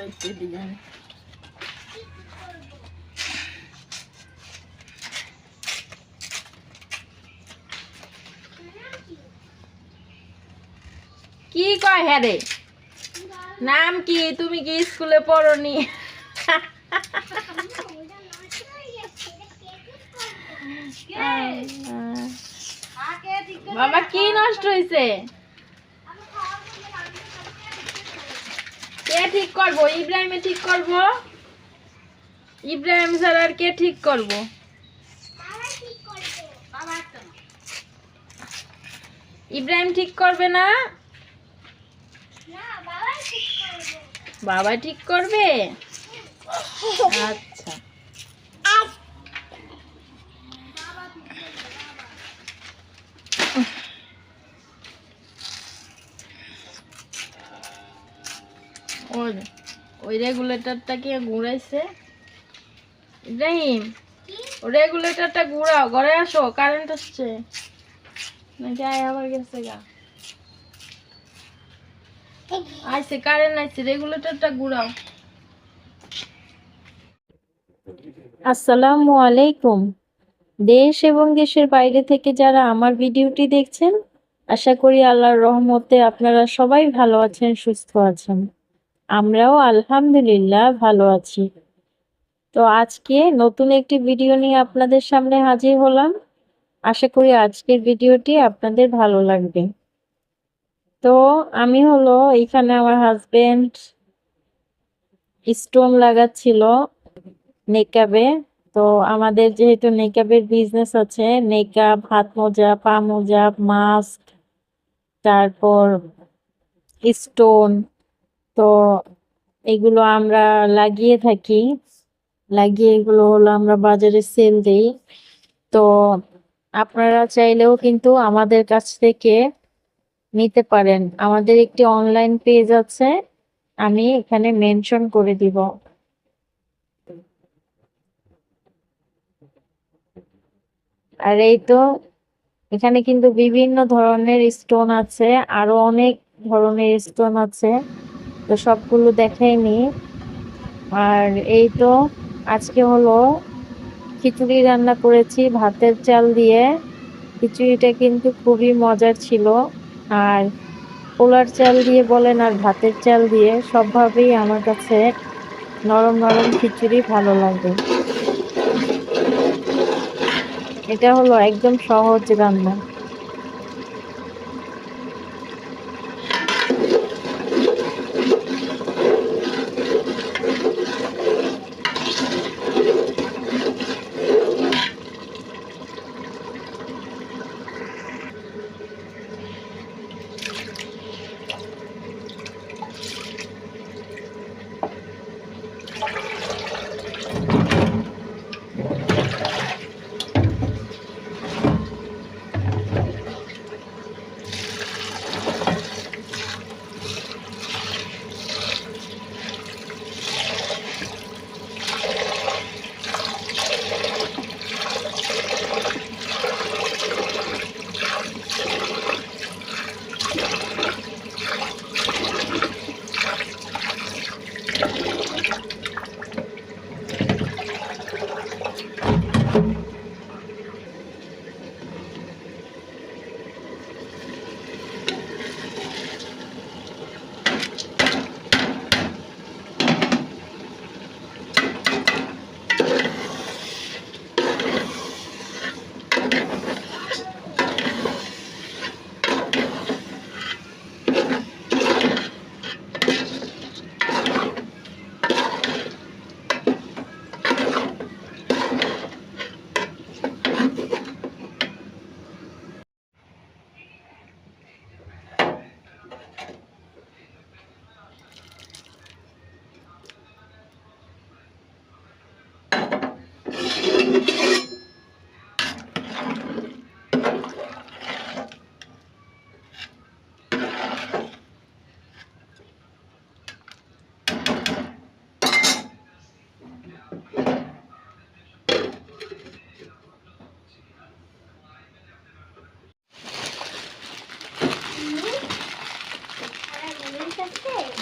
করাইছে ডিজাইন। কি কয় হ্যাঁ রে? নাম কি? তুমি কি স্কুলে পড়নি? বাবা কি নষ্ট হয়েছে? কে ঠিক করবো? ইব্রাহিমে ঠিক করবো? ইব্রাহিম স্যার আর কে ঠিক করবো? ইব্রাহিম ঠিক করবে না? বাবা ঠিক করবে? আচ্ছা ওই রেগুলেটরটা কি ঘুরাইছে? ইব্রাহিম রেগুলেটরটা ঘুরাও, ঘরে আসো, কারেন্ট আসছে নাকি আবার গেছে গা? আইছে কারেন্ট আইছে, রেগুলেটরটা ঘুরাও। আসসালামু আলাইকুম। দেশ এবং দেশের বাইরে থেকে যারা আমার ভিডিওটি দেখছেন, আশা করি আল্লাহর রহমতে আপনারা সবাই ভালো আছেন, সুস্থ আছেন। আমরাও আলহামদুলিল্লাহ ভালো আছি। তো আজকে নতুন একটি ভিডিও নিয়ে আপনাদের সামনে হাজির হলাম। আশা করি আজকের ভিডিওটি আপনাদের ভালো লাগবে। তো আমি এখানে আমার হাজবেন্ড স্টোন লাগাচ্ছিল নেকাবে। তো আমাদের যেহেতু নেকাবের বিজনেস আছে, নেকাব, হাত মোজা, পা মোজা, মাস্ক, তারপর স্টোন, তো এগুলো আমরা লাগিয়ে থাকি। লাগিয়ে এগুলো আমরা বাজারে সেল দিই। তো আপনারা চাইলেও কিন্তু আমাদের কাছ থেকে নিতে পারেন। আমাদের একটি অনলাইন পেজ আছে, আমি এখানে মেনশন করে দিব। আর এই তো এখানে কিন্তু বিভিন্ন ধরনের স্টোন আছে, আরো অনেক ধরনের স্টোন আছে, তো সবগুলো দেখাইনি। আর এই তো আজকে খিচুড়ি রান্না করেছি ভাতের চাল দিয়ে। খিচুড়িটা কিন্তু খুবই মজার ছিল। আর পোলার চাল দিয়ে বলেন আর ভাতের চাল দিয়ে, সবভাবেই আমার কাছে নরম নরম খিচুড়ি ভালো লাগে। এটা একদম সহজ রান্না।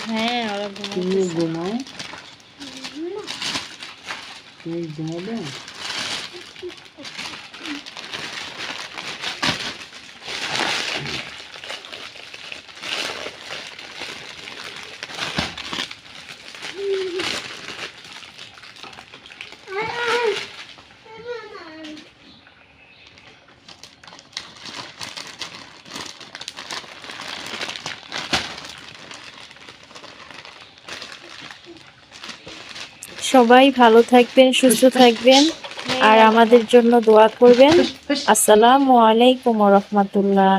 হ্যাঁ ওরা ঘুমায়। সবাই ভালো থাকবেন, সুস্থ থাকবেন, আর আমাদের জন্য দোয়া করবেন। আসসালামু আলাইকুম ওয়া রাহমাতুল্লাহ।